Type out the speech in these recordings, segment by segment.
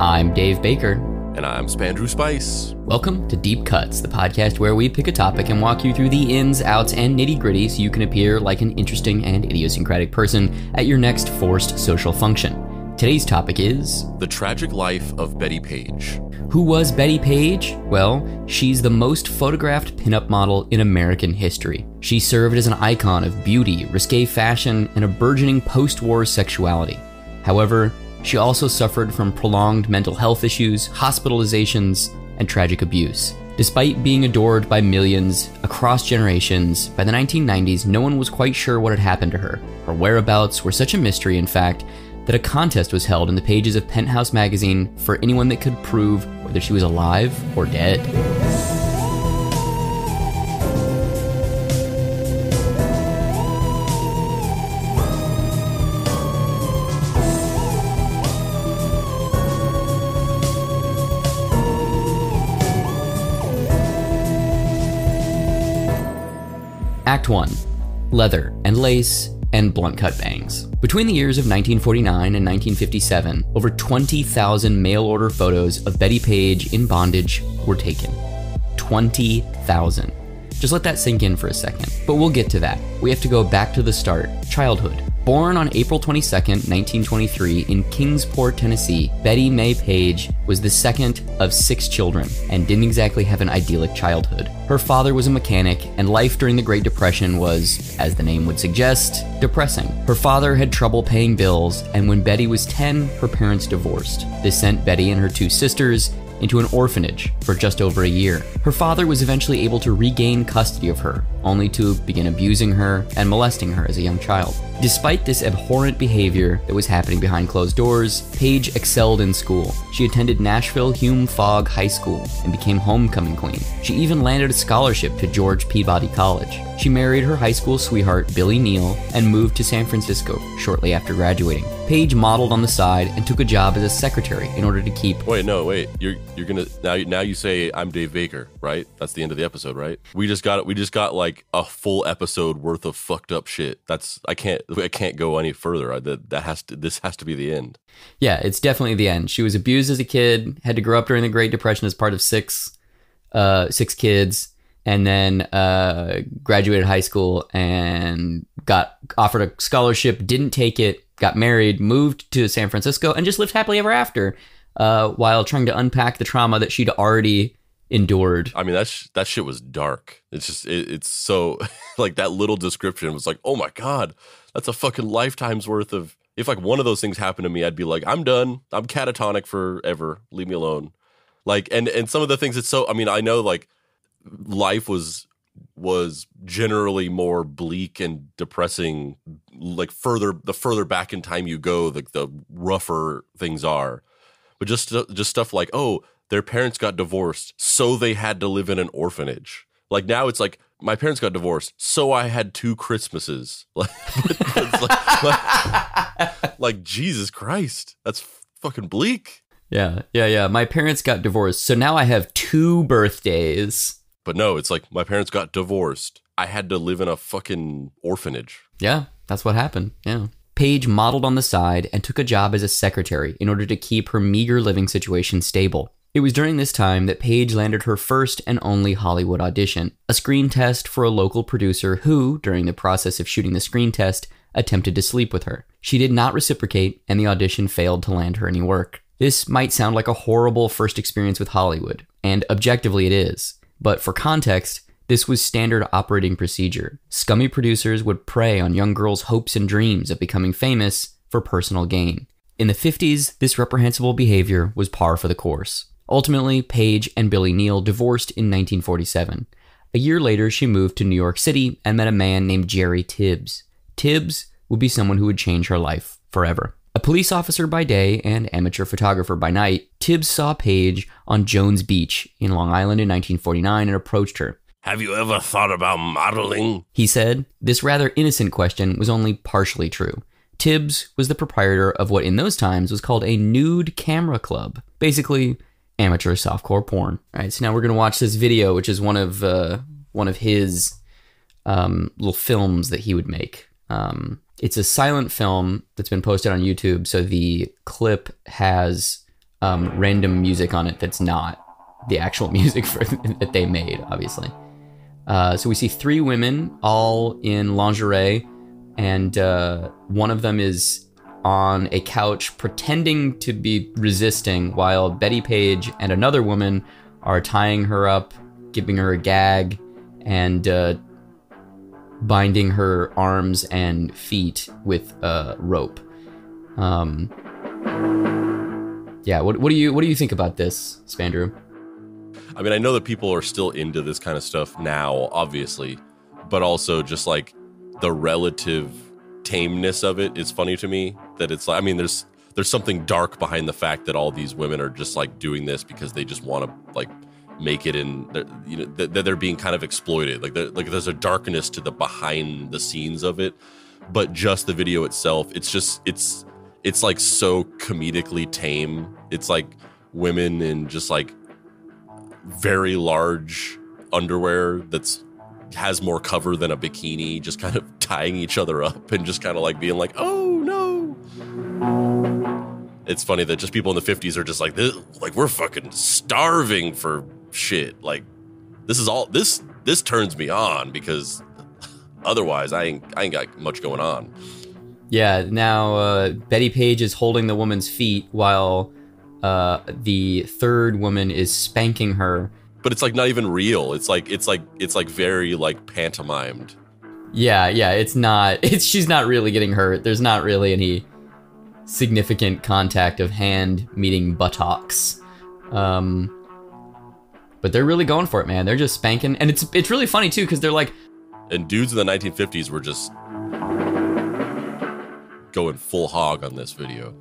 I'm Dave Baker. And I'm Spandrew Spice. Welcome to Deep Cuts, the podcast where we pick a topic and walk you through the ins, outs, and nitty-gritty so you can appear like an interesting and idiosyncratic person at your next forced social function. Today's topic is... the tragic life of Bettie Page. Who was Bettie Page? Well, she's the most photographed pinup model in American history. She served as an icon of beauty, risque fashion, and a burgeoning post-war sexuality. However, she also suffered from prolonged mental health issues, hospitalizations, and tragic abuse. Despite being adored by millions across generations, by the 1990s, no one was quite sure what had happened to her. Her whereabouts were such a mystery, in fact, that a contest was held in the pages of Penthouse magazine for anyone that could prove whether she was alive or dead. Act 1. Leather and lace and blunt cut bangs. Between the years of 1949 and 1957, over 20,000 mail-order photos of Bettie Page in bondage were taken. 20,000. Just let that sink in for a second. But we'll get to that. We have to go back to the start. Childhood. Born on April 22nd, 1923 in Kingsport, Tennessee, Bettie May Page was the second of 6 children and didn't exactly have an idyllic childhood. Her father was a mechanic, and life during the Great Depression was, as the name would suggest, depressing. Her father had trouble paying bills, and when Bettie was 10, her parents divorced. This sent Bettie and her 2 sisters into an orphanage for just over a year. Her father was eventually able to regain custody of her, only to begin abusing her and molesting her as a young child. Despite this abhorrent behavior that was happening behind closed doors, Page excelled in school. She attended Nashville Hume Fogg High School and became homecoming queen. She even landed a scholarship to George Peabody College. She married her high school sweetheart, Billy Neal, and moved to San Francisco shortly after graduating. Page modeled on the side and took a job as a secretary in order to keep... Wait, you're gonna now you say I'm Dave Baker, right? That's the end of the episode, right? We just got like a full episode worth of fucked up shit. I can't go any further. This has to be the end. Yeah, it's definitely the end. She was abused as a kid, had to grow up during the Great Depression as part of six kids, and then graduated high school and got offered a scholarship, didn't take it, got married, moved to San Francisco, and just lived happily ever after while trying to unpack the trauma that she'd already endured. I mean, that shit was dark. It's just, it's so, like, that little description was like, oh my God, that's a fucking lifetime's worth of, if like one of those things happened to me, I'd be like, I'm done. I'm catatonic forever. Leave me alone. Like, and some of the things it's so, I mean, I know like life was generally more bleak and depressing, like the further back in time you go, the rougher things are. But just stuff like, oh, their parents got divorced, so they had to live in an orphanage. Like now it's like, my parents got divorced, so I had 2 Christmases. Like, like Jesus Christ, that's fucking bleak. Yeah. My parents got divorced, so now I have 2 birthdays. But no, it's like, my parents got divorced. I had to live in a fucking orphanage. Yeah, that's what happened, yeah. Page modeled on the side and took a job as a secretary in order to keep her meager living situation stable. It was during this time that Page landed her first and only Hollywood audition, a screen test for a local producer who, during the process of shooting the screen test, attempted to sleep with her. She did not reciprocate, and the audition failed to land her any work. This might sound like a horrible first experience with Hollywood, and objectively it is. But for context, this was standard operating procedure. Scummy producers would prey on young girls' hopes and dreams of becoming famous for personal gain. In the 50s, this reprehensible behavior was par for the course. Ultimately, Page and Billy Neal divorced in 1947. A year later, she moved to New York City and met a man named Jerry Tibbs. Tibbs would be someone who would change her life forever. A police officer by day and amateur photographer by night, Tibbs saw Page on Jones Beach in Long Island in 1949 and approached her. Have you ever thought about modeling? He said. This rather innocent question was only partially true. Tibbs was the proprietor of what in those times was called a nude camera club. Basically, amateur softcore porn. All right, so now we're going to watch this video, which is one of his little films that he would make. It's a silent film that's been posted on YouTube, so the clip has random music on it that's not the actual music that they made, obviously. So we see 3 women all in lingerie, and one of them is on a couch pretending to be resisting, while Bettie Page and another woman are tying her up, giving her a gag, and binding her arms and feet with a rope. Yeah, what do you think about this, Spandrew? I mean, I know that people are still into this kind of stuff now, obviously, but also just like the relative tameness of it is funny to me. That it's like, I mean, there's something dark behind the fact that all these women are just like doing this because they just want to like make it in, you know, that they're being kind of exploited. Like there's a darkness to the behind the scenes of it, but just the video itself, it's like so comedically tame. It's like women in just like very large underwear that's has more cover than a bikini, just kind of tying each other up and just kind of like being like, oh no. It's funny that just people in the 50s are just like this, like we're fucking starving for shit. Like this is all this turns me on because otherwise I ain't got much going on. Yeah, now Bettie Page is holding the woman's feet while the third woman is spanking her. But it's like not even real. It's like very like pantomimed. Yeah, it's not. She's not really getting hurt. There's not really any significant contact of hand meeting buttocks. But they're really going for it, man. They're just spanking, and it's really funny too because they're like, and dudes in the 1950s were just going full hog on this video.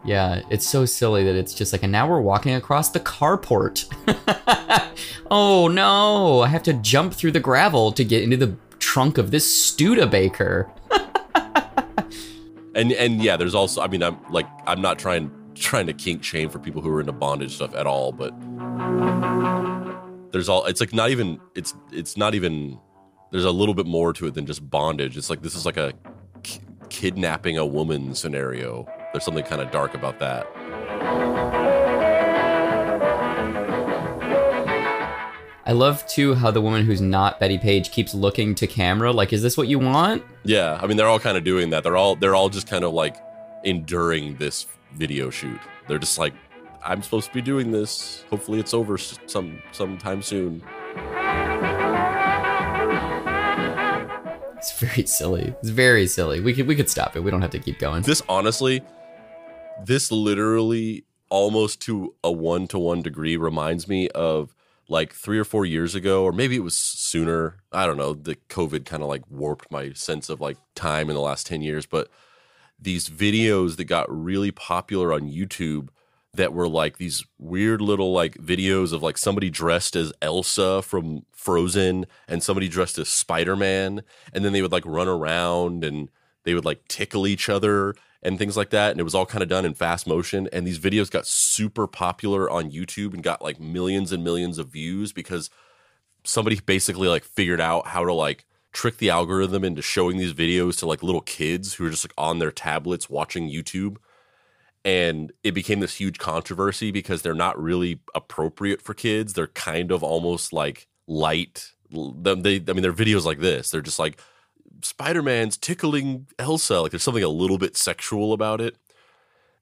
Yeah, it's so silly that it's just like, and now we're walking across the carport. Oh no, I have to jump through the gravel to get into the trunk of this Studebaker. and yeah, there's also, I mean, I'm not trying to kink shame for people who are into bondage stuff at all, but there's all, it's like not even, it's not even, there's a little bit more to it than just bondage. It's like, this is like a kidnapping a woman scenario. There's something kind of dark about that. I love too how the woman who's not Bettie Page keeps looking to camera like, is this what you want? Yeah, I mean, they're all kind of doing that. They're all just kind of like enduring this video shoot. They're just like, I'm supposed to be doing this. Hopefully it's over sometime soon. It's very silly. It's very silly. We could stop it. We don't have to keep going. This literally almost to a 1-to-1 degree reminds me of like 3 or 4 years ago, or maybe it was sooner. I don't know. The COVID kind of like warped my sense of like time in the last 10 years. But these videos that got really popular on YouTube that were like these weird little like videos of like somebody dressed as Elsa from Frozen and somebody dressed as Spider-Man. And then they would like run around and they would like tickle each other and things like that. And it was all kind of done in fast motion. And these videos got super popular on YouTube and got like millions and millions of views because somebody basically like figured out how to like trick the algorithm into showing these videos to like little kids who are just like on their tablets watching YouTube. And it became this huge controversy because they're not really appropriate for kids. They're kind of almost like light. They're videos like this. They're just like, Spider-Man's tickling Elsa. Like there's something a little bit sexual about it.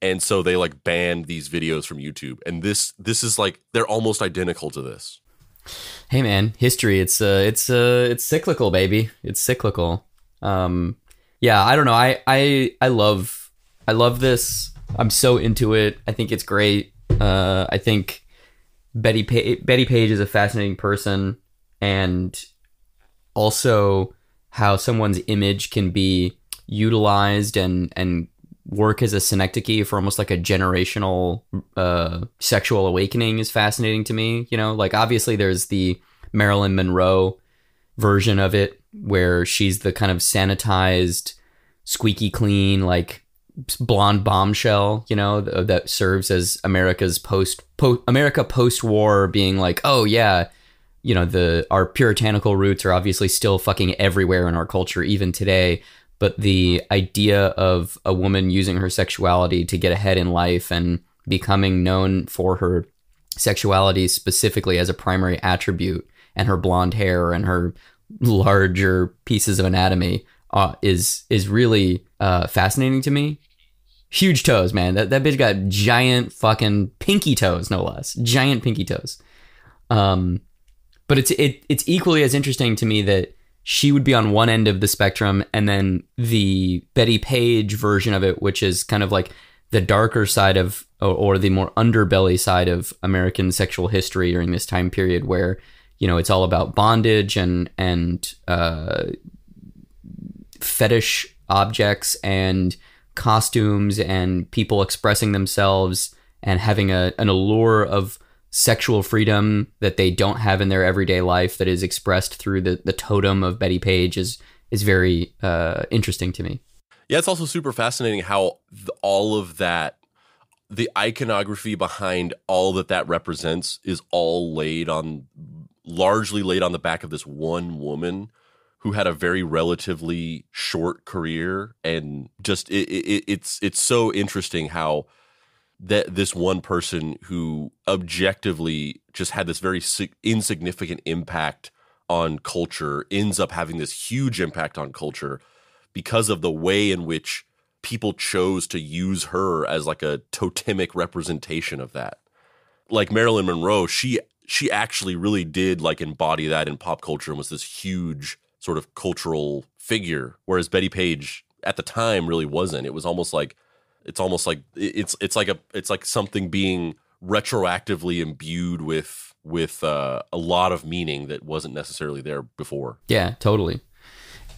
And so they like banned these videos from YouTube. And this is like, they're almost identical to this. Hey man, history. It's cyclical, baby. It's cyclical. Yeah, I don't know. I love this. I'm so into it. I think it's great. I think Bettie Page is a fascinating person, and also how someone's image can be utilized and work as a synecdoche for almost like a generational sexual awakening is fascinating to me. You know, like obviously there's the Marilyn Monroe version of it where she's the kind of sanitized, squeaky clean, like blonde bombshell, you know, that serves as America's post-war being like, oh yeah, you know, our puritanical roots are obviously still fucking everywhere in our culture even today, but the idea of a woman using her sexuality to get ahead in life and becoming known for her sexuality specifically as a primary attribute, and her blonde hair and her larger pieces of anatomy is really fascinating to me. Huge toes, man. That bitch got giant fucking pinky toes, no less. Giant pinky toes. But it's equally as interesting to me that she would be on one end of the spectrum, and then the Bettie Page version of it, which is kind of like the darker side of, or the more underbelly side of American sexual history during this time period, where, you know, it's all about bondage and fetish objects and costumes and people expressing themselves and having an allure of sexual freedom that they don't have in their everyday life that is expressed through the totem of Bettie Page is very interesting to me. Yeah, it's also super fascinating how all of that, the iconography behind all that represents is all largely laid on the back of this one woman who had a very relatively short career. And just it's so interesting how that this one person who objectively just had this very insignificant impact on culture ends up having this huge impact on culture because of the way in which people chose to use her as like a totemic representation of that. Like Marilyn Monroe, she actually really did like embody that in pop culture and was this huge sort of cultural figure, whereas Bettie Page at the time really wasn't. It was almost like it's like something being retroactively imbued with a lot of meaning that wasn't necessarily there before. Yeah, totally.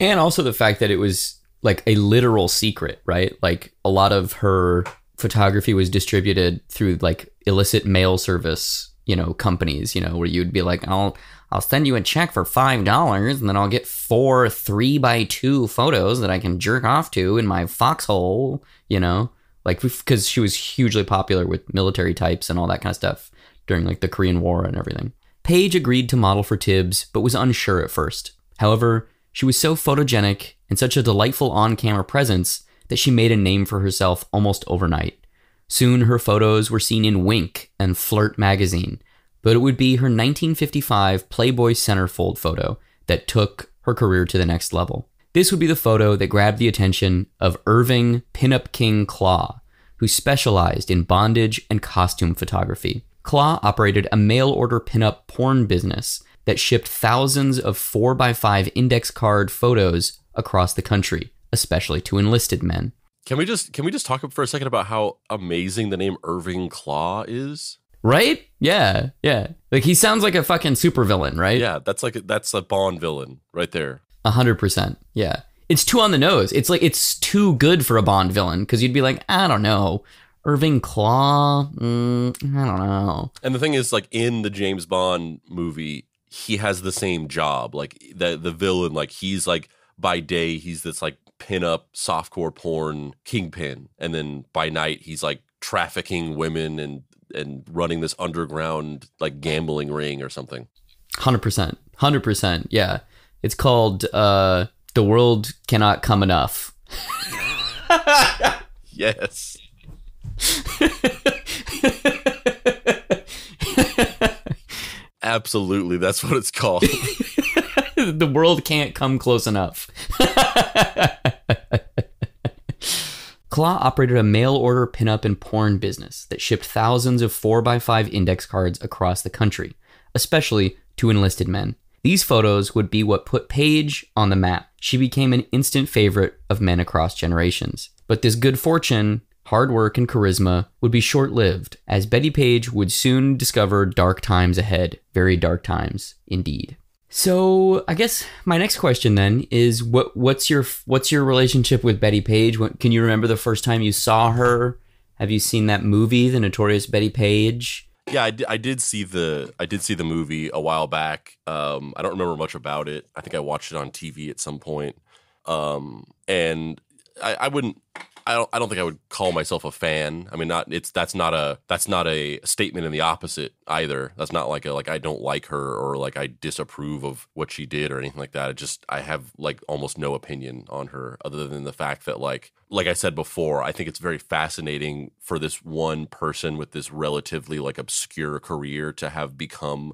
And also the fact that it was like a literal secret, right? Like a lot of her photography was distributed through like illicit mail service, you know, companies, you know, where you'd be like, I'll send you a check for $5 and then I'll get 4 3x2 photos that I can jerk off to in my foxhole, you know, like because she was hugely popular with military types and all that kind of stuff during like the Korean War and everything. Page agreed to model for Tibbs, but was unsure at first. However, she was so photogenic and such a delightful on-camera presence that she made a name for herself almost overnight. Soon her photos were seen in Wink and Flirt magazine, but it would be her 1955 Playboy centerfold photo that took her career to the next level. This would be the photo that grabbed the attention of Irving Pinup King Claw, who specialized in bondage and costume photography. Claw operated a mail-order pinup porn business that shipped thousands of 4x5 index card photos across the country, especially to enlisted men. Can we just talk for a second about how amazing the name Irving Claw is? Right? Yeah. Like he sounds like a fucking supervillain, right? Yeah, that's a Bond villain right there. 100%. Yeah. It's too on the nose. It's like it's too good for a Bond villain because you'd be like, I don't know. Irving Claw? I don't know. And the thing is, like in the James Bond movie, he has the same job. Like the villain, like he's like by day he's this like pinup softcore porn kingpin, and then by night he's like trafficking women and running this underground like gambling ring or something. 100%. Yeah, it's called The World Cannot Come Enough. Yes. Absolutely, that's what it's called. The world can't come close enough. Claw operated a mail-order pinup and porn business that shipped thousands of 4x5 index cards across the country, especially to enlisted men. These photos would be what put Paige on the map. She became an instant favorite of men across generations. But this good fortune, hard work, and charisma would be short-lived, as Bettie Page would soon discover dark times ahead. Very dark times, indeed. So I guess my next question then is what's your relationship with Bettie Page? Can you remember the first time you saw her? Have you seen that movie, The Notorious Bettie Page? Yeah, I did see the movie a while back. I don't remember much about it. I think I watched it on TV at some point. And I wouldn't I don't think I would call myself a fan. I mean, that's not a statement in the opposite either. That's not like I don't like her or like I disapprove of what she did or anything like that. I have like almost no opinion on her other than the fact that like I said before, I think it's very fascinating for this one person with this relatively like obscure career to have become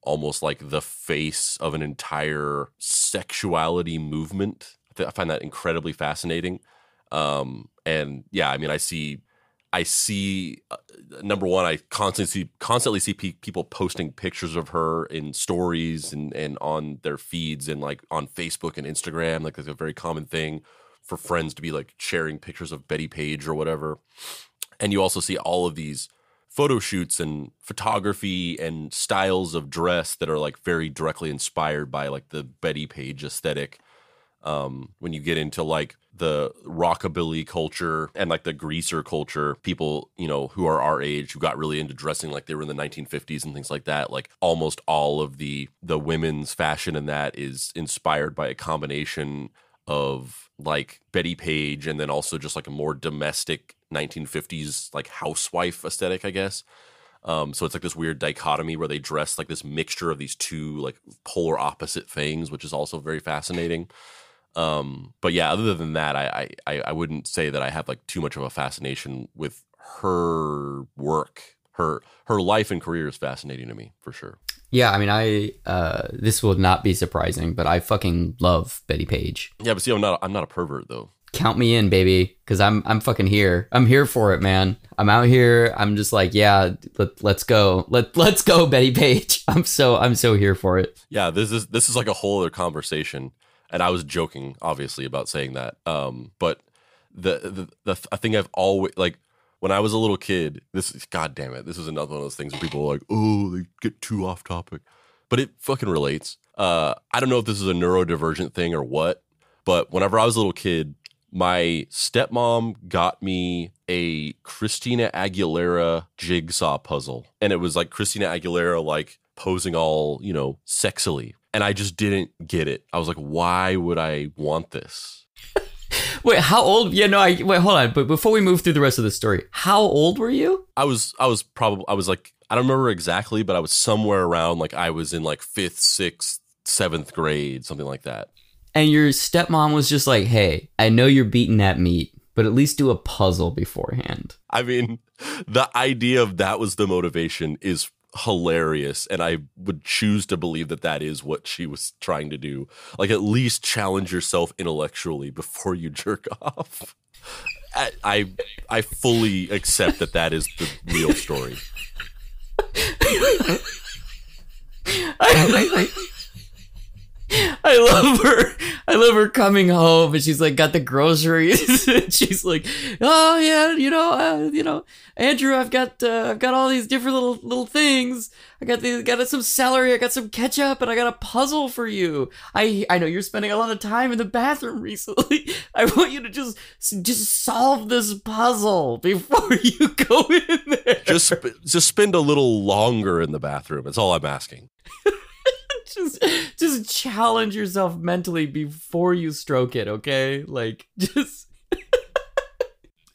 almost like the face of an entire sexuality movement. I find that incredibly fascinating. And yeah, I mean, I see number one, I constantly see people posting pictures of her in stories and on their feeds and like on Facebook and Instagram. Like, it's a very common thing for friends to be like sharing pictures of Bettie Page or whatever. And you also see all of these photo shoots and photography and styles of dress that are like very directly inspired by like the Bettie Page aesthetic. When you get into like the rockabilly culture and like the greaser culture, people, you know, who are our age, who got really into dressing like they were in the 1950s and things like that, like almost all of the women's fashion in that is inspired by a combination of like Bettie Page and then also just like a more domestic 1950s like housewife aesthetic, I guess. So it's like this weird dichotomy where they dress like this mixture of these two like polar opposite things, which is also very fascinating. But yeah, other than that, I wouldn't say that I have like too much of a fascination with her work. Her life and career is fascinating to me for sure. Yeah, I mean, this will not be surprising, but I fucking love Bettie Page. Yeah, but see, I'm not a pervert though. Count me in, baby, because I'm fucking here. I'm here for it, man. I'm out here. I'm just like, yeah, let's go. Let's go, Bettie Page. I'm so here for it. Yeah, this is like a whole other conversation. And I was joking, obviously, about saying that. But the thing I've always, like, when I was a little kid, God damn it, this was another one of those things where people are like, oh, they get too off topic. But it fucking relates. I don't know if this is a neurodivergent thing or what, but whenever I was a little kid, my stepmom got me a Christina Aguilera jigsaw puzzle. And it was like Christina Aguilera, like, posing all, you know, sexily. And I just didn't get it. I was like, why would I want this? Wait, how old? Yeah, no, wait, hold on. But before we move through the rest of the story, how old were you? I was like, I don't remember exactly, but I was somewhere around, like, I was in like 5th, 6th, 7th grade, something like that. And your stepmom was just like, hey, I know you're beating that meat, but at least do a puzzle beforehand. I mean, the idea of that was the motivation is hilarious, and I would choose to believe that is what she was trying to do. Like, at least challenge yourself intellectually before you jerk off. I fully accept that is the real story. I love her. I love her coming home and she's like got the groceries. And she's like, oh yeah, you know, Andrew, I've got all these different little things. I got some celery. I got some ketchup, and I got a puzzle for you. I know you're spending a lot of time in the bathroom recently. I want you to just solve this puzzle before you go in there. Just spend a little longer in the bathroom. That's all I'm asking. Just challenge yourself mentally before you stroke it, okay? Like, just...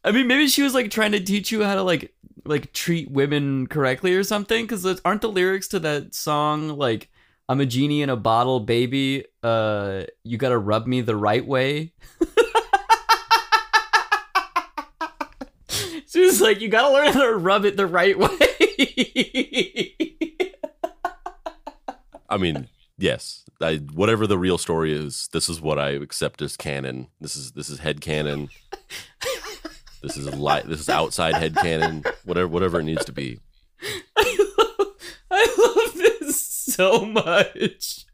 I mean, maybe she was, like, trying to teach you how to, like treat women correctly or something, because aren't the lyrics to that song, like, I'm a genie in a bottle, baby, you gotta rub me the right way? She was like, you gotta learn how to rub it the right way. I mean, yes. Whatever the real story is, this is what I accept as canon. This is head canon. This is outside head canon. Whatever it needs to be. I love this so much.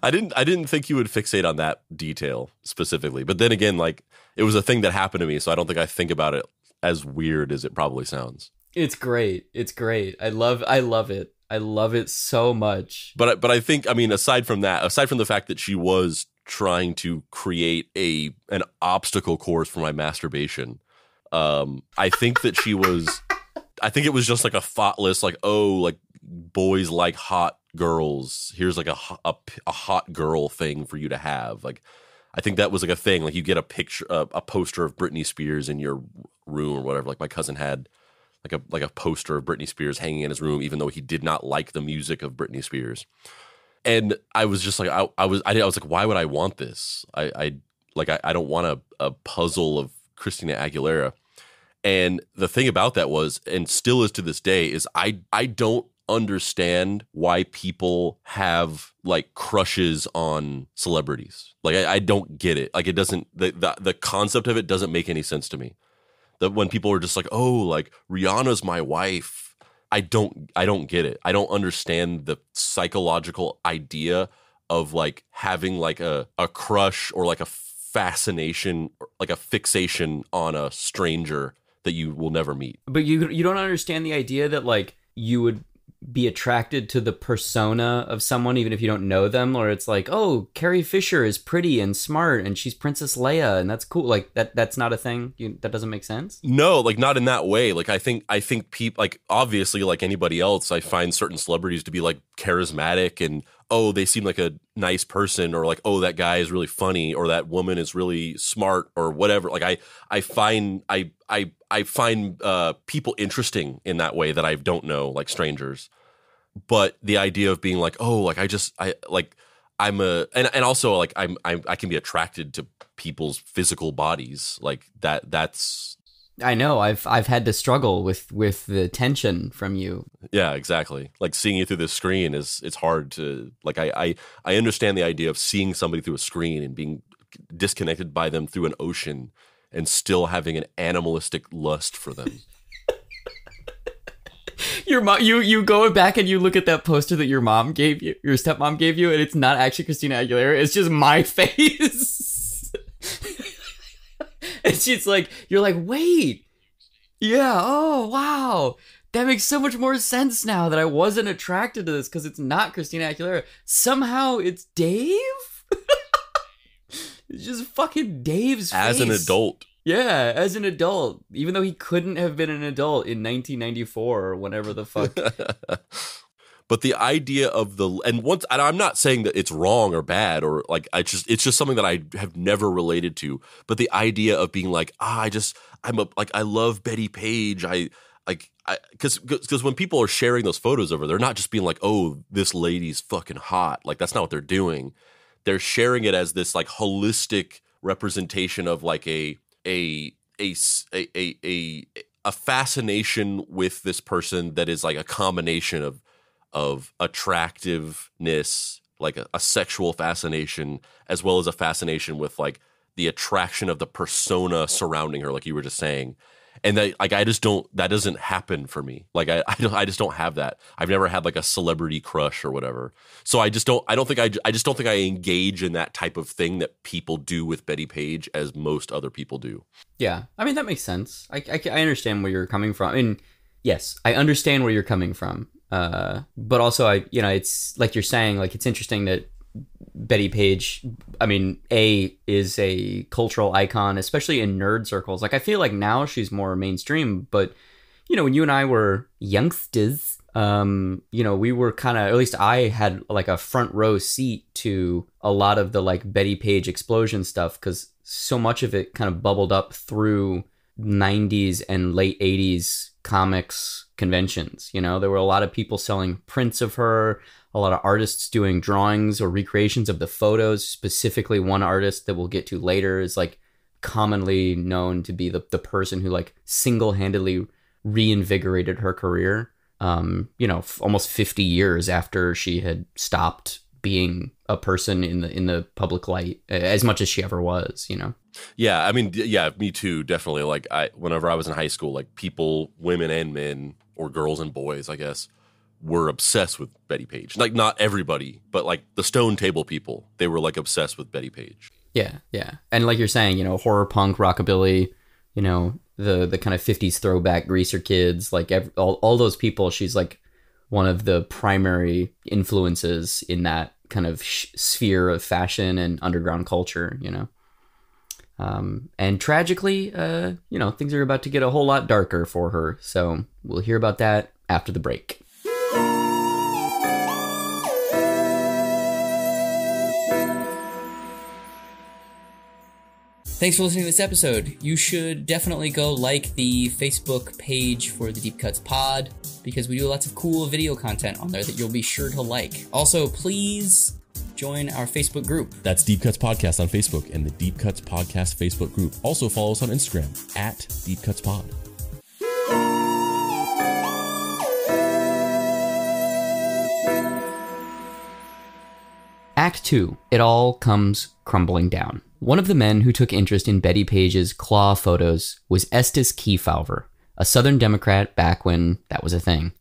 I didn't think you would fixate on that detail specifically, but then again, like, it was a thing that happened to me, so I don't think I think about it as weird as it probably sounds. It's great. It's great. I love it. I love it so much. But I think, I mean, aside from the fact that she was trying to create an obstacle course for my masturbation, I think that I think it was just like a thoughtless, like, oh, like, boys like hot girls. Here's like a hot girl thing for you to have. Like, I think that was like a thing. Like you get a picture, a poster of Britney Spears in your room or whatever. Like my cousin had like a poster of Britney Spears hanging in his room, even though he did not like the music of Britney Spears. And I was just like, I was like, why would I want this? I don't want a puzzle of Christina Aguilera. And the thing about that was, and still is to this day, is I don't understand why people have like crushes on celebrities. Like I don't get it. Like it doesn't, the concept of it doesn't make any sense to me. That when people are just like, oh, like Rihanna's my wife. I don't get it. I don't understand the psychological idea of like having like a crush or like a fascination, like a fixation on a stranger that you will never meet. But you don't understand the idea that like you would be attracted to the persona of someone even if you don't know them, or it's like, oh, Carrie Fisher is pretty and smart and she's Princess Leia and that's cool. Like that's not a thing. That doesn't make sense. No, like not in that way. Like I think people, like obviously like anybody else, I find certain celebrities to be like charismatic and oh, they seem like a nice person, or like, oh, that guy is really funny, or that woman is really smart, or whatever. Like I find people interesting in that way that I don't know, like strangers. But the idea of being like, oh, like and also like I can be attracted to people's physical bodies like that. That's. I know I've had to struggle with the tension from you. Yeah, exactly. Like seeing you through the screen it's hard to like. I understand the idea of seeing somebody through a screen and being disconnected by them through an ocean and still having an animalistic lust for them. Your mom, you go back and you look at that poster that your stepmom gave you, and it's not actually Christina Aguilera. It's just my face. And she's like, you're like, wait, yeah, oh wow, that makes so much more sense now that I wasn't attracted to this because it's not Christina Aguilera. Somehow it's Dave. It's just fucking Dave's face. As an adult. Yeah, as an adult, even though he couldn't have been an adult in 1994 or whatever the fuck. But the idea of and I'm not saying that it's wrong or bad or like it's just something that I have never related to. But the idea of being like, I love Bettie Page. Because when people are sharing those photos of her, they're not just being like, oh, this lady's fucking hot. Like that's not what they're doing. They're sharing it as this like holistic representation of like a fascination with this person that is like a combination of attractiveness, like a sexual fascination, as well as a fascination with like the attraction of the persona surrounding her, like you were just saying. And that, like, that doesn't happen for me. Like, I just don't have that. I've never had like a celebrity crush or whatever. So I just don't think I engage in that type of thing that people do with Bettie Page as most other people do. Yeah. I mean, that makes sense. I understand where you're coming from. I mean, yes, I understand where you're coming from. But also it's like you're saying, like, it's interesting that Bettie Page, I mean, is a cultural icon, especially in nerd circles. Like, I feel like now she's more mainstream, but, when you and I were youngsters, we were kind of, at least I had like a front row seat to a lot of the like Bettie Page explosion stuff, because so much of it kind of bubbled up through 90s and late 80s comics conventions. There were a lot of people selling prints of her, a lot of artists doing drawings or recreations of the photos. Specifically, one artist that we'll get to later is like commonly known to be the person who like single-handedly reinvigorated her career, almost 50 years after she had stopped being a person in the public light as much as she ever was, Yeah, I mean, yeah, me too, definitely. Like, whenever I was in high school, like people, women and men, or girls and boys, I guess, were obsessed with Bettie Page. Like, not everybody, but like the Stone Table people, they were like obsessed with Bettie Page. Yeah, yeah. And like you're saying, horror punk, rockabilly, the kind of 50s throwback Greaser Kids, like all those people, she's like one of the primary influences in that kind of sphere of fashion and underground culture, And tragically, things are about to get a whole lot darker for her. So we'll hear about that after the break. Thanks for listening to this episode. You should definitely go like the Facebook page for the Deep Cuts Pod, because we do lots of cool video content on there that you'll be sure to like. Also, please join our Facebook group. That's Deep Cuts Podcast on Facebook and the Deep Cuts Podcast Facebook group. Also follow us on Instagram at Deep Cuts Pod. Act 2. It all comes crumbling down. One of the men who took interest in Bettie Page's claw photos was Estes Kefauver, a Southern Democrat back when that was a thing.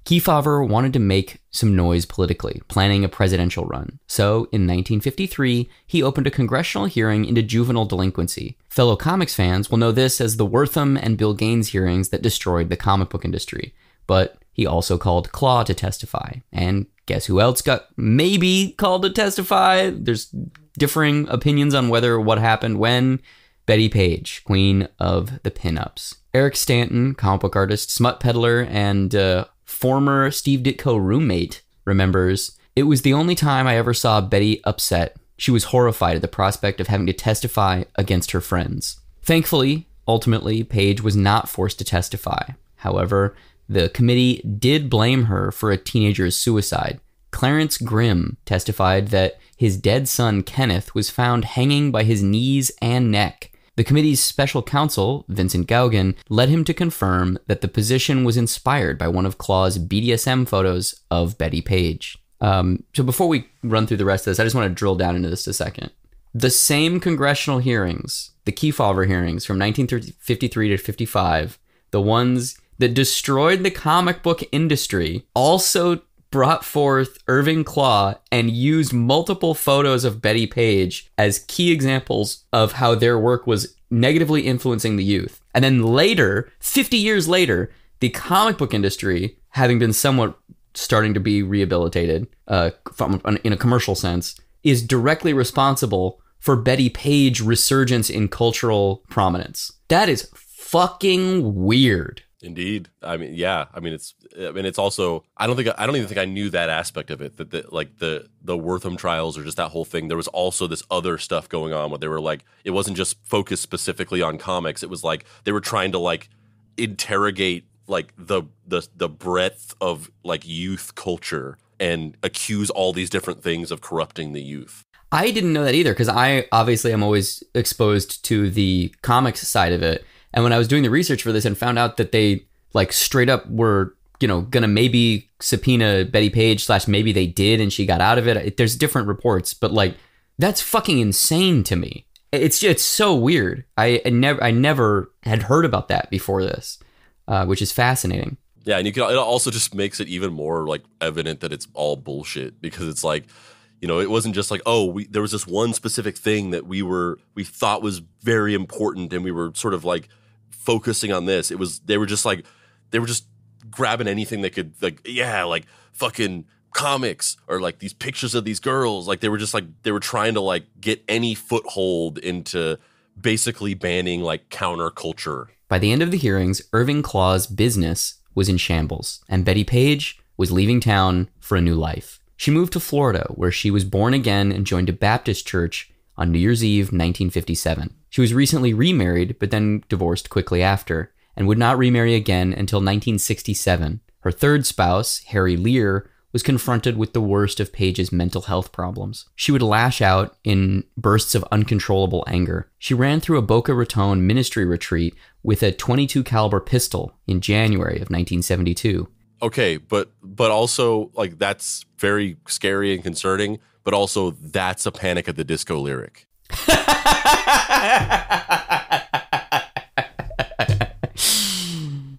Kefauver wanted to make some noise politically, planning a presidential run. So, in 1953, he opened a congressional hearing into juvenile delinquency. Fellow comics fans will know this as the Wortham and Bill Gaines hearings that destroyed the comic book industry. But he also called Claw to testify. And guess who else got maybe called to testify? There's differing opinions on whether what happened when. Bettie Page, queen of the pinups. Eric Stanton, comic book artist, smut peddler, and former Steve Ditko roommate, remembers, "It was the only time I ever saw Bettie upset. She was horrified at the prospect of having to testify against her friends." Thankfully, ultimately, Page was not forced to testify. However, the committee did blame her for a teenager's suicide. Clarence Grimm testified that his dead son Kenneth was found hanging by his knees and neck. The committee's special counsel, Vincent Gauguin, led him to confirm that the position was inspired by one of Claw's BDSM photos of Bettie Page. So before we run through the rest of this, I just want to drill down into this a second. The same congressional hearings, the Kefauver hearings from 1953 to 55, the ones that destroyed the comic book industry, also brought forth Irving Claw and used multiple photos of Bettie Page as key examples of how their work was negatively influencing the youth. And then later, 50 years later, the comic book industry, having been somewhat starting to be rehabilitated in a commercial sense, is directly responsible for Bettie Page resurgence in cultural prominence. That is fucking weird. Indeed. I mean, yeah. It's also, I don't even think I knew that aspect of it, that the Wortham trials or just that whole thing. There was also this other stuff going on where they were like, it wasn't just focused specifically on comics. It was like they were trying to like interrogate like the breadth of like youth culture and accuse all these different things of corrupting the youth. I didn't know that either, because I obviously am always exposed to the comics side of it. And when I was doing the research for this and found out that they like straight up were, gonna maybe subpoena Bettie Page / maybe they did and she got out of it. There's different reports, but like that's fucking insane to me. It's so weird. I never had heard about that before this, which is fascinating. Yeah, and it also just makes it even more like evident that it's all bullshit, because it's like, it wasn't just like, there was this one specific thing that we thought was very important and we were sort of like focusing on this. They were just grabbing anything that could like fucking comics or like these pictures of these girls. Like they were trying to like get any foothold into basically banning like counterculture. By the end of the hearings, Irving Claw's business was in shambles and Bettie Page was leaving town for a new life. She moved to Florida, where she was born again and joined a Baptist church on New Year's Eve, 1957. She was recently remarried, but then divorced quickly after, and would not remarry again until 1967. Her third spouse, Harry Lear, was confronted with the worst of Page's mental health problems. She would lash out in bursts of uncontrollable anger. She ran through a Boca Raton ministry retreat with a .22 caliber pistol in January of 1972. Okay, but also like that's very scary and concerning, but also that's a Panic at the Disco lyric.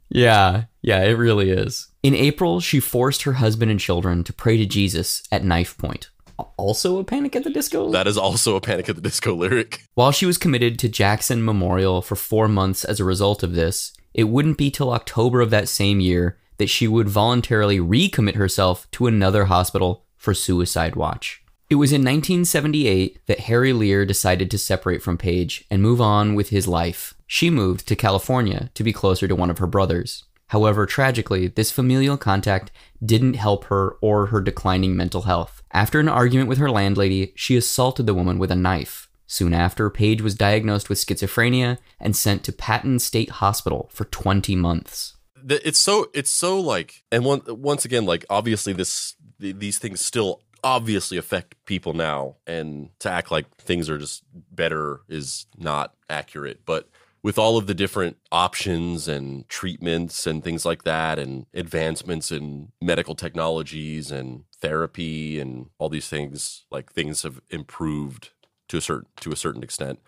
Yeah, it really is. In April, she forced her husband and children to pray to Jesus at knife point. Also a Panic at the Disco? That is also a Panic at the Disco lyric. While she was committed to Jackson Memorial for 4 months as a result of this, it wouldn't be till October of that same year that she would voluntarily recommit herself to another hospital for suicide watch. It was in 1978 that Harry Lear decided to separate from Page and move on with his life. She moved to California to be closer to one of her brothers. However, tragically, this familial contact didn't help her or her declining mental health. After an argument with her landlady, she assaulted the woman with a knife. Soon after, Page was diagnosed with schizophrenia and sent to Patton State Hospital for 20 months. It's so like, and once again, like, obviously these things still obviously affect people now, and to act like things are just better is not accurate. But with all of the different options and treatments and things like that, and advancements in medical technologies and therapy and all these things, like, things have improved to a certain extent.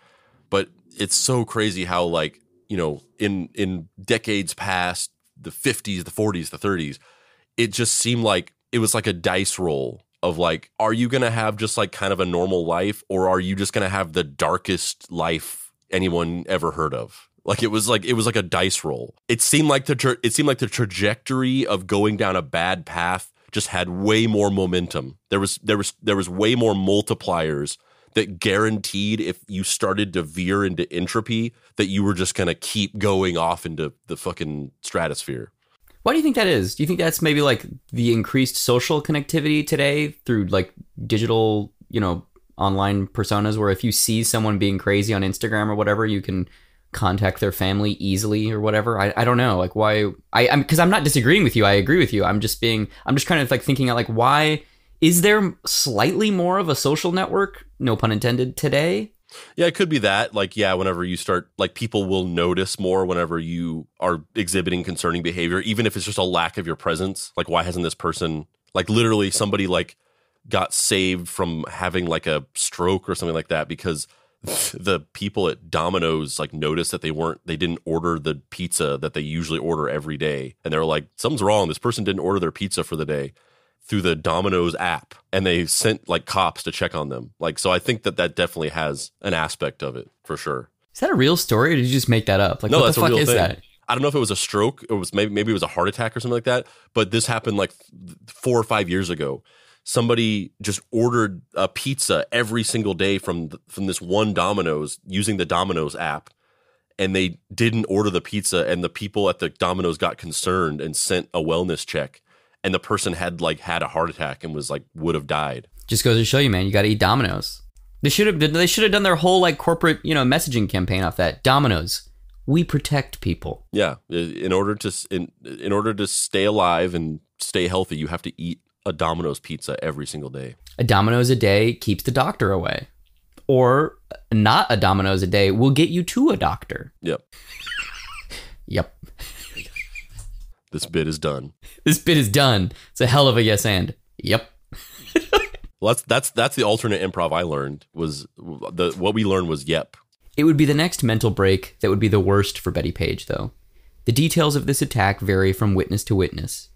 But it's so crazy how, like, you know, in decades past, the 50s, the 40s, the 30s, it just seemed like it was like a dice roll of, like, are you going to have just like kind of a normal life, or are you just going to have the darkest life anyone ever heard of? Like, it was like a dice roll. It seemed like the trajectory of going down a bad path just had way more momentum. There was way more multipliers that guaranteed, if you started to veer into entropy, that you were just going to keep going off into the fucking stratosphere. Why do you think that is? Do you think that's maybe like the increased social connectivity today through like digital, you know, online personas, where if you see someone being crazy on Instagram or whatever, you can contact their family easily or whatever? I don't know. Like, why? I'm because I'm not disagreeing with you. I agree with you. I'm just kind of like thinking out, like, why is there slightly more of a social network, no pun intended, today? Yeah, it could be that. Like, yeah, whenever you start, like, people will notice more whenever you are exhibiting concerning behavior, even if it's just a lack of your presence. Like, why hasn't this person, like, literally somebody, like, got saved from having, like, a stroke or something like that because the people at Domino's, like, noticed that they didn't order the pizza that they usually order every day. And they were like, something's wrong. This person didn't order their pizza for the day, through the Domino's app, and they sent, like, cops to check on them. Like, so I think that definitely has an aspect of it, for sure. Is that a real story, or did you just make that up? Like, no, what that's the fuck a real is thing. that? I don't know if it was a stroke, it was maybe it was a heart attack or something like that, but this happened like 4 or 5 years ago. Somebody just ordered a pizza every single day from this one Domino's using the Domino's app, and they didn't order the pizza, and the people at the Domino's got concerned and sent a wellness check. And the person had a heart attack and was like, would have died. Just goes to show you, man, you got to eat Domino's. They should have done their whole, like, corporate, you know, messaging campaign off that. Domino's, we protect people. Yeah, in order to stay alive and stay healthy, you have to eat a Domino's pizza every single day. A Domino's a day keeps the doctor away, or not a Domino's a day will get you to a doctor. Yep. Yep. This bit is done. This bit is done. It's a hell of a yes and. Yep. Well, that's the alternate improv I learned. What we learned was yep. It would be the next mental break that would be the worst for Bettie Page, though. The details of this attack vary from witness to witness,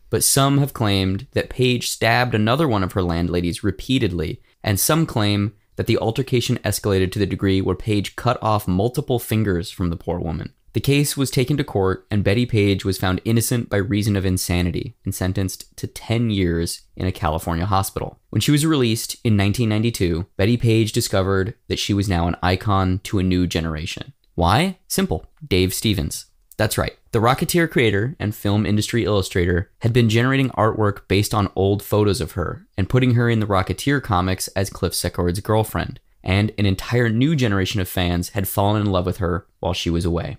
but some have claimed that Page stabbed another one of her landladies repeatedly, and some claim that the altercation escalated to the degree where Page cut off multiple fingers from the poor woman. The case was taken to court, and Bettie Page was found innocent by reason of insanity and sentenced to 10 years in a California hospital. When she was released in 1992, Bettie Page discovered that she was now an icon to a new generation. Why? Simple. Dave Stevens. That's right. The Rocketeer creator and film industry illustrator had been generating artwork based on old photos of her and putting her in the Rocketeer comics as Cliff Secord girlfriend. And an entire new generation of fans had fallen in love with her while she was away.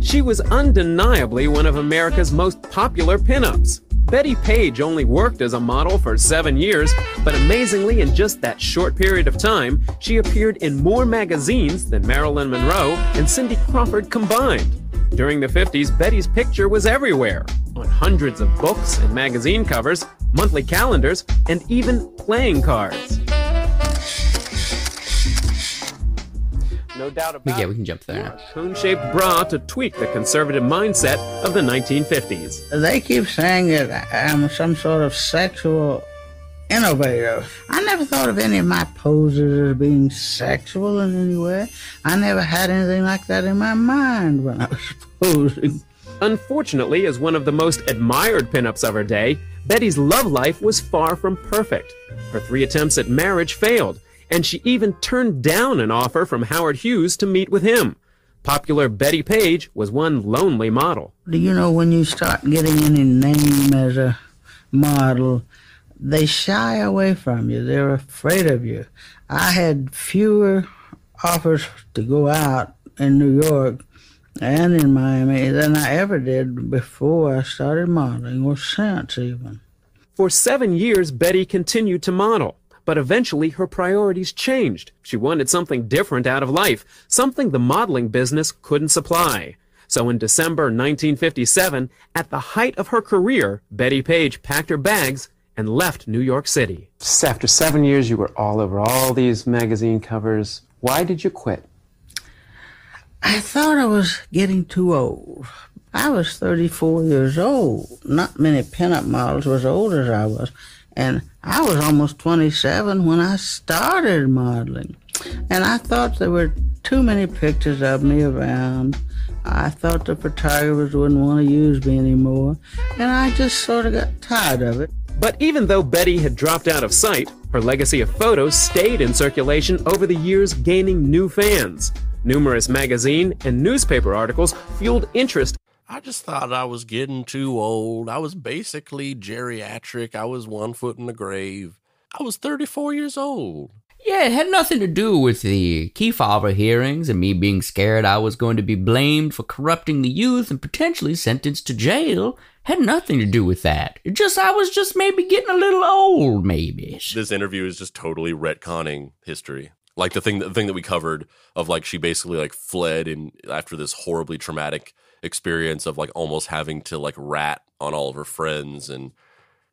She was undeniably one of America's most popular pinups. Bettie Page only worked as a model for 7 years, but amazingly, in just that short period of time, she appeared in more magazines than Marilyn Monroe and Cindy Crawford combined. During the 50s, Bettie's picture was everywhere, on hundreds of books and magazine covers, monthly calendars, and even playing cards. No doubt about Yeah, we can jump to there now. a cone-shaped bra to tweak the conservative mindset of the 1950s. They keep saying that I'm some sort of sexual innovator. I never thought of any of my poses as being sexual in any way. I never had anything like that in my mind when I was posing. Unfortunately, as one of the most admired pinups of her day, Bettie's love life was far from perfect. Her 3 attempts at marriage failed, and she even turned down an offer from Howard Hughes to meet with him. Popular Bettie Page was one lonely model. Do you know when you start getting any name as a model, they shy away from you. They're afraid of you. I had fewer offers to go out in New York and in Miami than I ever did before I started modeling, or since even. For 7 years, Betty continued to model, but eventually her priorities changed. She wanted something different out of life, something the modeling business couldn't supply. So in December 1957, at the height of her career, Bettie Page packed her bags and left New York City. Just after 7 years, you were all over all these magazine covers. Why did you quit? I thought I was getting too old. I was 34 years old. Not many pinup models were as old as I was. And I was almost 27 when I started modeling. And I thought there were too many pictures of me around. I thought the photographers wouldn't want to use me anymore. And I just sort of got tired of it. But even though Betty had dropped out of sight, her legacy of photos stayed in circulation over the years, gaining new fans. Numerous magazine and newspaper articles fueled interest. I just thought I was getting too old. I was basically geriatric. I was 1 foot in the grave. I was 34 years old. Yeah, it had nothing to do with the Kefauver hearings and me being scared I was going to be blamed for corrupting the youth and potentially sentenced to jail. Had nothing to do with that. I was just maybe getting a little old, maybe. This interview is just totally retconning history. Like the thing that we covered of like she basically like fled in after this horribly traumatic experience of like almost having to like rat on all of her friends, and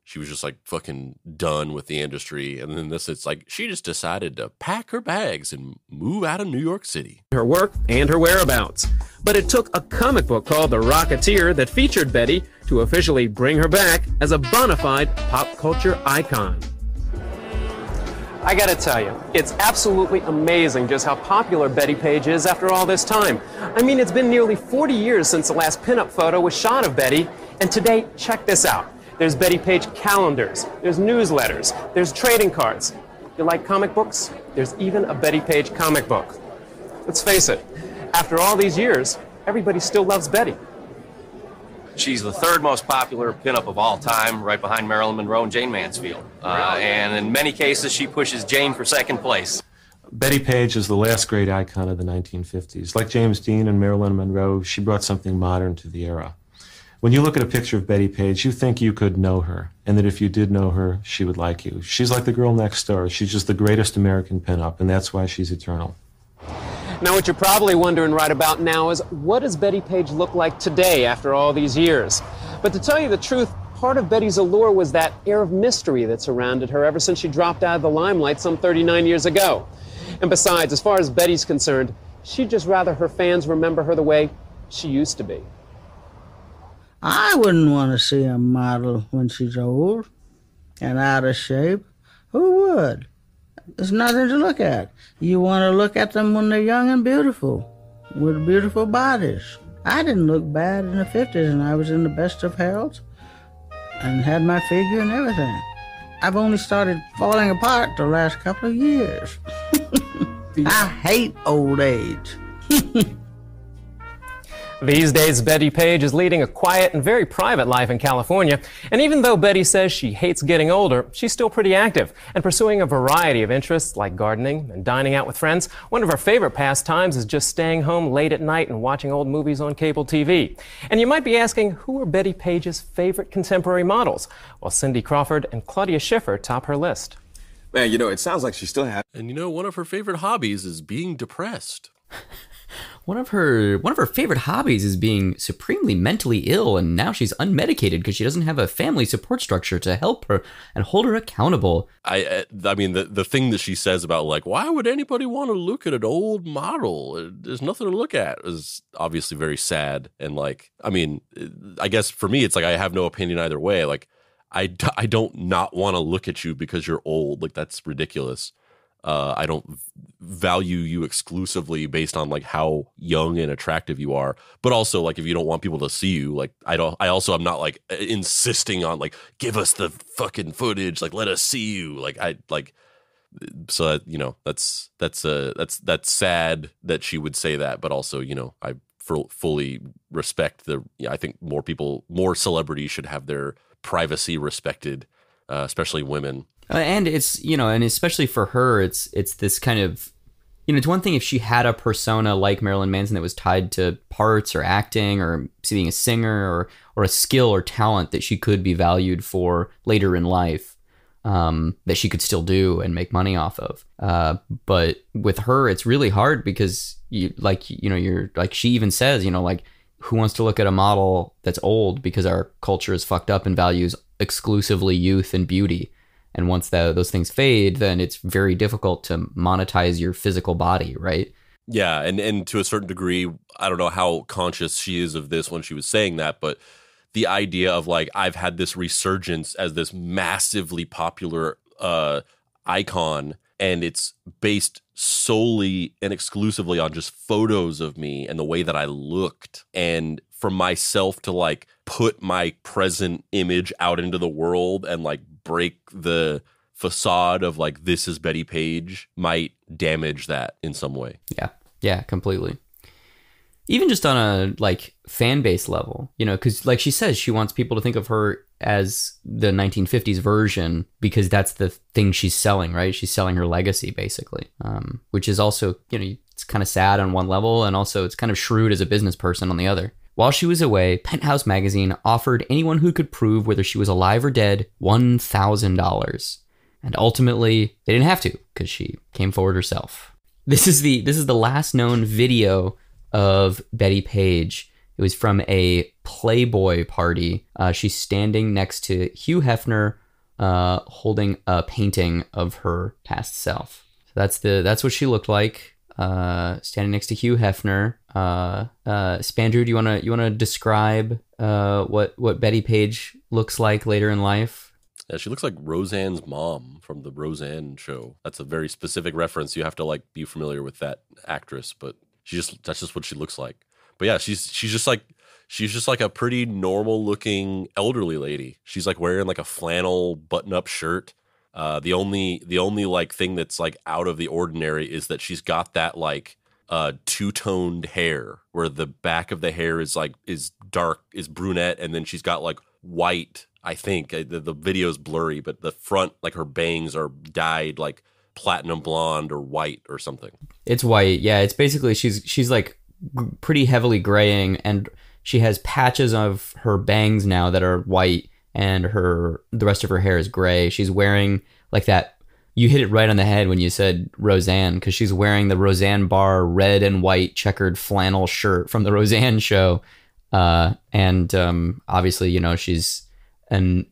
she was just like fucking done with the industry. And then it's like she just decided to pack her bags and move out of New York City. Her work and her whereabouts. But it took a comic book called The Rocketeer that featured Betty to officially bring her back as a bona fide pop culture icon. I gotta tell you, it's absolutely amazing just how popular Bettie Page is after all this time. I mean, it's been nearly 40 years since the last pinup photo was shot of Betty, and today, check this out. There's Bettie Page calendars, there's newsletters, there's trading cards. You like comic books? There's even a Bettie Page comic book. Let's face it, after all these years, everybody still loves Betty. She's the third most popular pinup of all time, right behind Marilyn Monroe and Jane Mansfield. And in many cases, she pushes Jane for second place. Bettie Page is the last great icon of the 1950s. Like James Dean and Marilyn Monroe, she brought something modern to the era. When you look at a picture of Bettie Page, you think you could know her, and that if you did know her, she would like you. She's like the girl next door. She's just the greatest American pinup, and that's why she's eternal. Now, what you're probably wondering right about now is, what does Bettie Page look like today after all these years? But to tell you the truth, part of Betty's allure was that air of mystery that surrounded her ever since she dropped out of the limelight some 39 years ago. And besides, as far as Betty's concerned, she'd just rather her fans remember her the way she used to be. I wouldn't want to see a model when she's old and out of shape. Who would? There's nothing to look at. You want to look at them when they're young and beautiful, with beautiful bodies. I didn't look bad in the 50s, and I was in the best of health and had my figure and everything. I've only started falling apart the last couple of years. I hate old age. These days, Bettie Page is leading a quiet and very private life in California. And even though Betty says she hates getting older, she's still pretty active and pursuing a variety of interests like gardening and dining out with friends. One of her favorite pastimes is just staying home late at night and watching old movies on cable TV. And you might be asking, who are Bettie Page's favorite contemporary models? Well, Cindy Crawford and Claudia Schiffer top her list. Man, you know, it sounds like she still has. And you know, one of her favorite hobbies is being depressed. One of her favorite hobbies is being supremely mentally ill, and now she's unmedicated because she doesn't have a family support structure to help her and hold her accountable. I mean, the thing that she says about like, why would anybody want to look at an old model? There's nothing to look at is obviously very sad. And like, I mean, I guess for me, it's like I have no opinion either way. Like, I don't not want to look at you because you're old. Like, that's ridiculous. I don't value you exclusively based on like how young and attractive you are, but also like if you don't want people to see you, like I also am not like insisting on like give us the fucking footage, like let us see you, so you know that's sad that she would say that, but also you know I fully respect I think more celebrities should have their privacy respected, especially women. And it's, you know, and especially for her, it's this kind of, it's one thing if she had a persona like Marilyn Manson that was tied to parts or acting or being a singer or a skill or talent that she could be valued for later in life, that she could still do and make money off of. But with her, it's really hard because you're like she even says, like, who wants to look at a model that's old, because our culture is fucked up and values exclusively youth and beauty. And once those things fade, then it's very difficult to monetize your physical body, right? Yeah, and to a certain degree, I don't know how conscious she is of this when she was saying that, but the idea of like, I've had this resurgence as this massively popular icon, and it's based solely and exclusively on just photos of me and the way that I looked. And for myself to like put my present image out into the world and like break the facade of like, this is Bettie Page, might damage that in some way. Yeah, completely. Even just on a like fan base level, because like she says, she wants people to think of her as the 1950s version because that's the thing she's selling, right? She's selling her legacy, basically, which is also, it's kind of sad on one level, and also it's kind of shrewd as a business person on the other. While she was away, Penthouse magazine offered anyone who could prove whether she was alive or dead $1,000. And ultimately, they didn't have to, because she came forward herself. This is the last known video of Bettie Page. It was from a Playboy party. She's standing next to Hugh Hefner, holding a painting of her past self. So that's what she looked like, standing next to Hugh Hefner. Spandrew, do you wanna describe what Bettie Page looks like later in life? Yeah, she looks like Roseanne's mom from the Roseanne show. That's a very specific reference. You have to like be familiar with that actress, but that's just what she looks like. But yeah, she's just like a pretty normal looking elderly lady. She's like wearing like a flannel button up shirt. The only like thing that's like out of the ordinary is that she's got that like two-toned hair where the back of the hair is dark, is brunette, and then she's got like white. I think the video is blurry, but the front, like her bangs are dyed like platinum blonde or white or something. It's white. Yeah, it's basically she's like pretty heavily graying, and she has patches of her bangs now that are white, and the rest of her hair is gray. She's wearing like that. You hit it right on the head when you said Roseanne, because she's wearing the Roseanne Barr red and white checkered flannel shirt from the Roseanne show. And obviously, she's an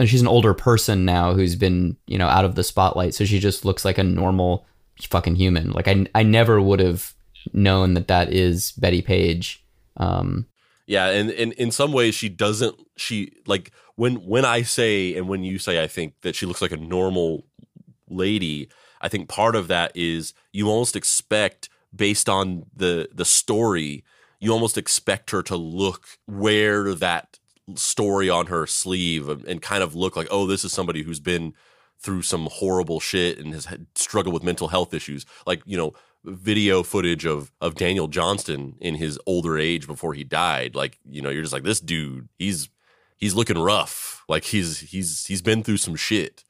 she's an older person now who's been, out of the spotlight. So she just looks like a normal fucking human. Like I never would have known that is Bettie Page. Yeah. And in some ways she like when I say, and when you say, I think that she looks like a normal lady, I think part of that is you almost expect, based on the story, you almost expect her to wear that story on her sleeve and kind of look like, oh, this is somebody who's been through some horrible shit and has struggled with mental health issues. Like, video footage of Daniel Johnston in his older age before he died. Like, you're just like, this dude, he's looking rough. Like he's been through some shit.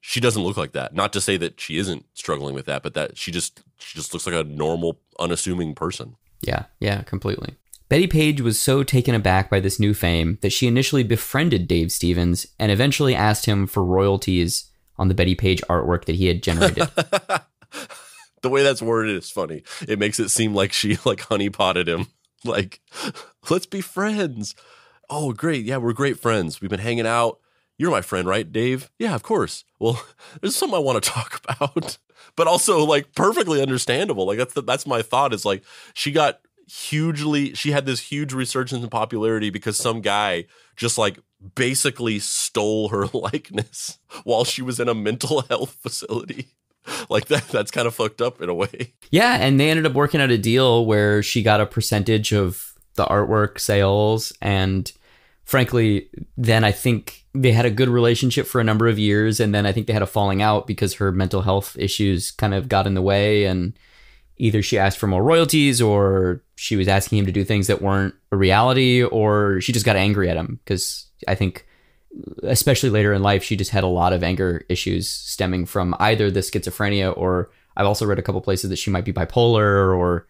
She doesn't look like that. Not to say that she isn't struggling with that, but that she just looks like a normal, unassuming person. Yeah, completely. Bettie Page was so taken aback by this new fame that she initially befriended Dave Stevens and eventually asked him for royalties on the Bettie Page artwork that he had generated. The way that's worded is funny. It makes it seem like she like honeypotted him. Like, let's be friends. Oh, great. Yeah, we're great friends. We've been hanging out. You're my friend, right, Dave? Yeah, of course. Well, there's something I want to talk about, but also like perfectly understandable. Like that's my thought is like she had this huge resurgence in popularity because some guy just like basically stole her likeness while she was in a mental health facility. Like that's kind of fucked up in a way. Yeah, and they ended up working out a deal where she got a percentage of the artwork sales, and frankly, then I think they had a good relationship for a number of years, and then I think they had a falling out because her mental health issues kind of got in the way, and either she asked for more royalties or she was asking him to do things that weren't a reality, or she just got angry at him because I think especially later in life, she just had a lot of anger issues stemming from either the schizophrenia, or I've also read a couple places that she might be bipolar, or,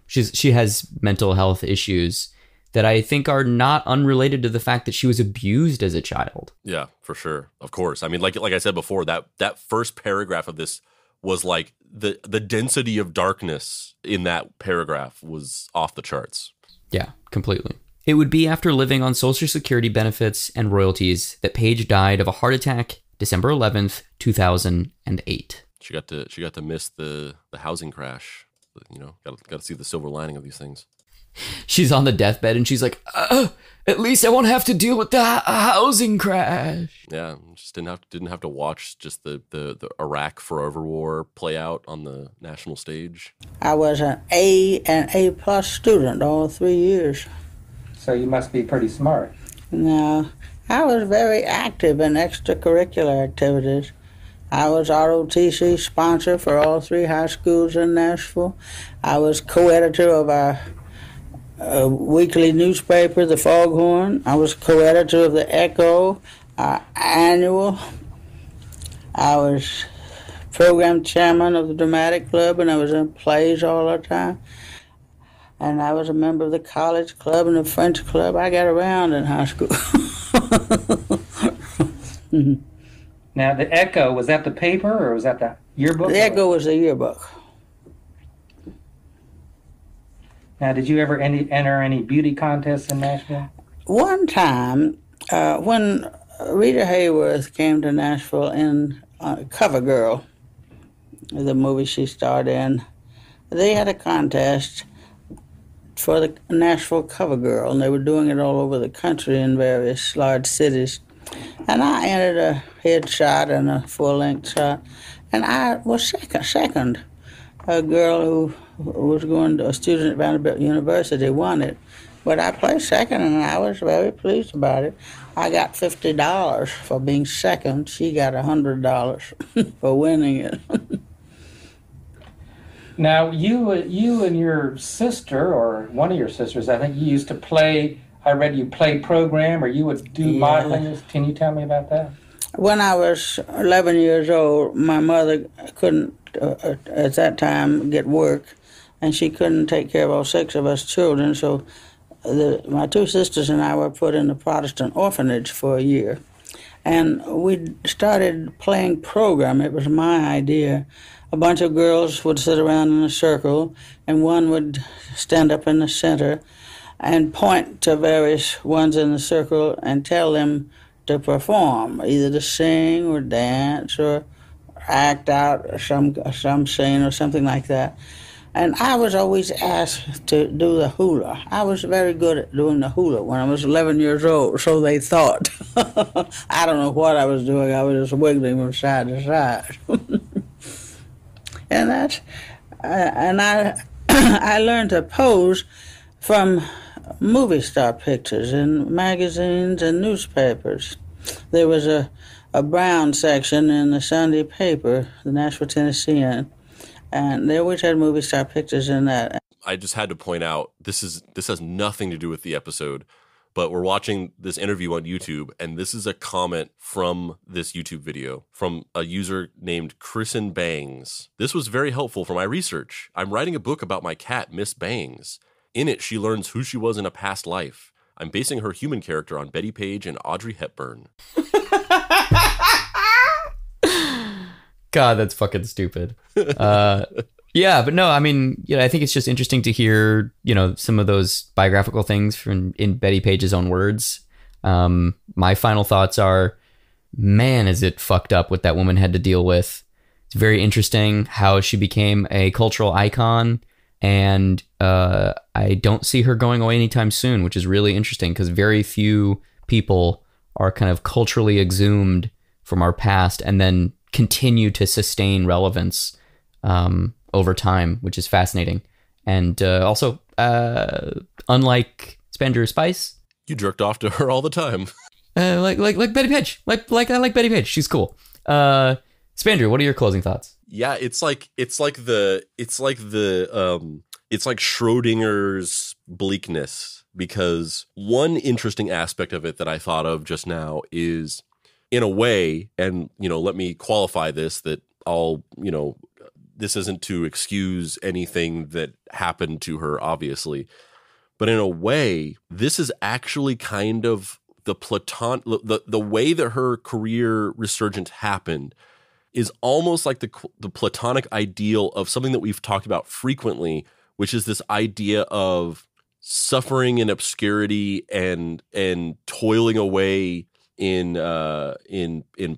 she has mental health issues that I think are not unrelated to the fact that she was abused as a child. Yeah, for sure. Of course. I mean, like I said before, that first paragraph of this was like the density of darkness in that paragraph was off the charts. Yeah, completely. It would be after living on Social Security benefits and royalties that Page died of a heart attack December 11th, 2008. She got to miss the housing crash. Got to see the silver lining of these things. She's on the deathbed and she's like, at least I won't have to deal with the housing crash. Yeah, just didn't have to watch just the Iraq Forever War play out on the national stage. I was an A and A plus student all 3 years. So you must be pretty smart. No, I was very active in extracurricular activities. I was ROTC sponsor for all 3 high schools in Nashville. I was co-editor of our weekly newspaper, The Foghorn. I was co-editor of The Echo, our annual. I was program chairman of the Dramatic Club, and I was in plays all the time. And I was a member of the college club and the French club. I got around in high school. Now, the Echo, was that the paper or was that the yearbook? The Echo was the yearbook. Now, did you ever enter any beauty contests in Nashville? One time, when Rita Hayworth came to Nashville in CoverGirl, the movie she starred in, they had a contest for the Nashville CoverGirl, and they were doing it all over the country in various large cities. And I entered a headshot and a full-length shot, and I was second. A girl who was going to a student at Vanderbilt University won it, but I placed second, and I was very pleased about it. I got $50 for being second. She got $100 for winning it. Now, you and your sister, or one of your sisters, I think you used to play, I read you play program, or you would do modeling. Can you tell me about that? When I was 11 years old, my mother couldn't, at that time, get work, and she couldn't take care of all 6 of us children, so my 2 sisters and I were put in a Protestant orphanage for a year. And we started playing program. It was my idea. A bunch of girls would sit around in a circle, and one would stand up in the center and point to various ones in the circle and tell them to perform, either to sing or dance or act out some scene or something like that. And I was always asked to do the hula. I was very good at doing the hula when I was 11 years old, so they thought. I don't know what I was doing. I was just wiggling from side to side. And I learned to pose from movie star pictures in magazines and newspapers. There was a brown section in the Sunday paper, the Nashville Tennessean, and they always had movie star pictures in that. I just had to point out, this has nothing to do with the episode, but we're watching this interview on YouTube, and this is a comment from this YouTube video from a user named Chrisen Bangs. This was very helpful for my research. I'm writing a book about my cat, Miss Bangs. In it, she learns who she was in a past life. I'm basing her human character on Bettie Page and Audrey Hepburn. God, that's fucking stupid. Yeah, but no, I mean, I think it's just interesting to hear, some of those biographical things in Bettie Page's own words. My final thoughts are, man, is it fucked up what that woman had to deal with. It's very interesting how she became a cultural icon, and I don't see her going away anytime soon, which is really interesting because very few people are kind of culturally exhumed from our past and then continue to sustain relevance over time, which is fascinating. And also, unlike Spandrew Spice, you jerked off to her all the time. like Bettie Page. Like I like Bettie Page. She's cool. Spandrew, what are your closing thoughts? Yeah, it's like the it's like Schrodinger's bleakness, because one interesting aspect of it that I thought of just now is, in a way, and, let me qualify this, that this isn't to excuse anything that happened to her, obviously, but in a way, this is actually kind of the way that her career resurgence happened is almost like the platonic ideal of something that we've talked about frequently, which is this idea of suffering in obscurity and toiling away in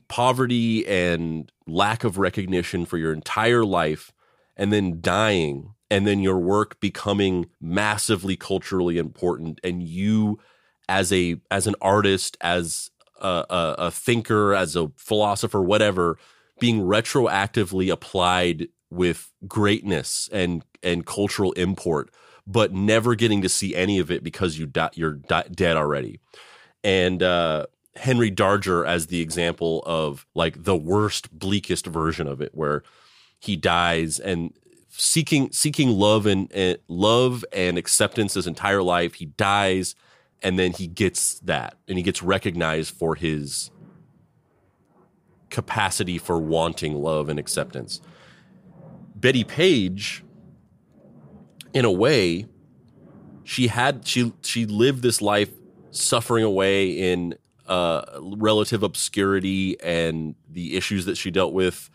poverty and lack of recognition for your entire life, and then dying, and then your work becoming massively culturally important, and you as an artist, as a thinker, as a philosopher, whatever, being retroactively applied with greatness and cultural import, but never getting to see any of it because you're dead already. And Henry Darger as the example of like the worst, bleakest version of it, where he dies and seeking love and acceptance his entire life. He dies, and then he gets that, and he gets recognized for his capacity for wanting love and acceptance. Bettie Page, in a way, she lived this life suffering away in relative obscurity and the issues that she dealt with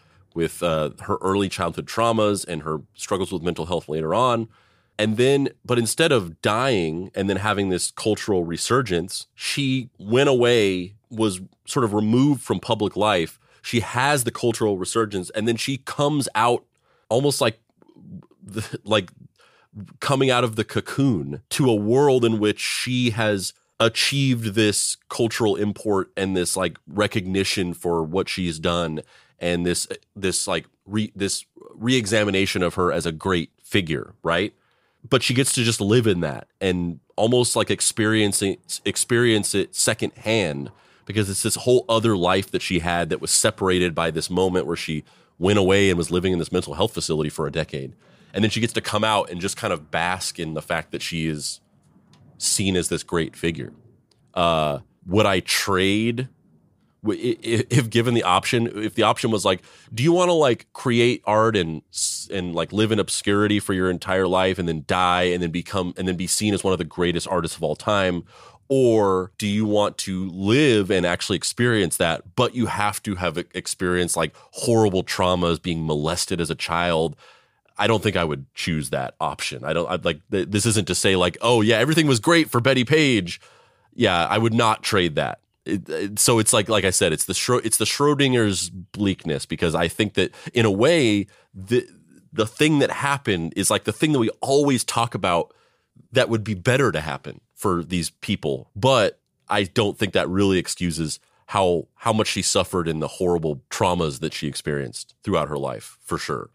her early childhood traumas and her struggles with mental health later on. And then, but instead of dying and then having this cultural resurgence, she went away, was sort of removed from public life. She has the cultural resurgence, and then she comes out almost like coming out of the cocoon to a world in which she has achieved this cultural import and this like recognition for what she's done, and this re-examination of her as a great figure, right? But she gets to just live in that and almost like experience it secondhand, because it's this whole other life that she had that was separated by this moment where she went away and was living in this mental health facility for a decade. And then she gets to come out and just kind of bask in the fact that she is seen as this great figure. Would I trade, if given the option, if the option was like, do you want to like create art and like live in obscurity for your entire life and then die and then be seen as one of the greatest artists of all time? Or do you want to live and actually experience that, but you have to have experienced like horrible traumas, being molested as a child? I don't think I would choose that option. This isn't to say like, oh yeah, everything was great for Bettie Page. Yeah, I would not trade that. So it's like I said, it's the Schrodinger's bleakness, because I think that in a way the thing that happened is like the thing that we always talk about that would be better to happen for these people. But I don't think that really excuses how much she suffered in the horrible traumas that she experienced throughout her life, for sure.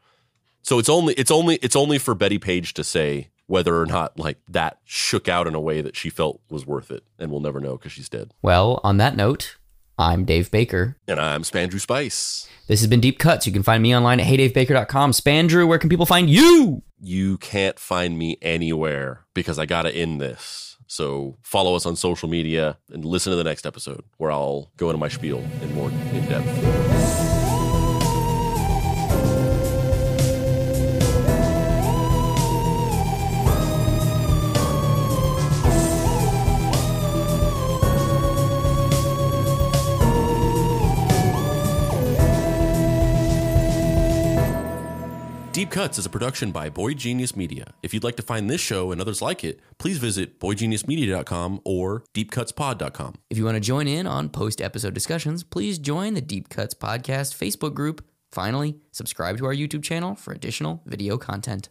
So it's only for Bettie Page to say whether or not like that shook out in a way that she felt was worth it, and we'll never know because she's dead. Well, on that note, I'm Dave Baker. And I'm Spandrew Spice. This has been Deep Cuts. You can find me online at heydavebaker.com. Spandrew, where can people find you? You can't find me anywhere because I got to end this. So follow us on social media and listen to the next episode where I'll go into my spiel in more in depth. Deep Cuts is a production by Boy Genius Media. If you'd like to find this show and others like it, please visit boygeniusmedia.com or deepcutspod.com. If you want to join in on post-episode discussions, please join the Deep Cuts Podcast Facebook group. Finally, subscribe to our YouTube channel for additional video content.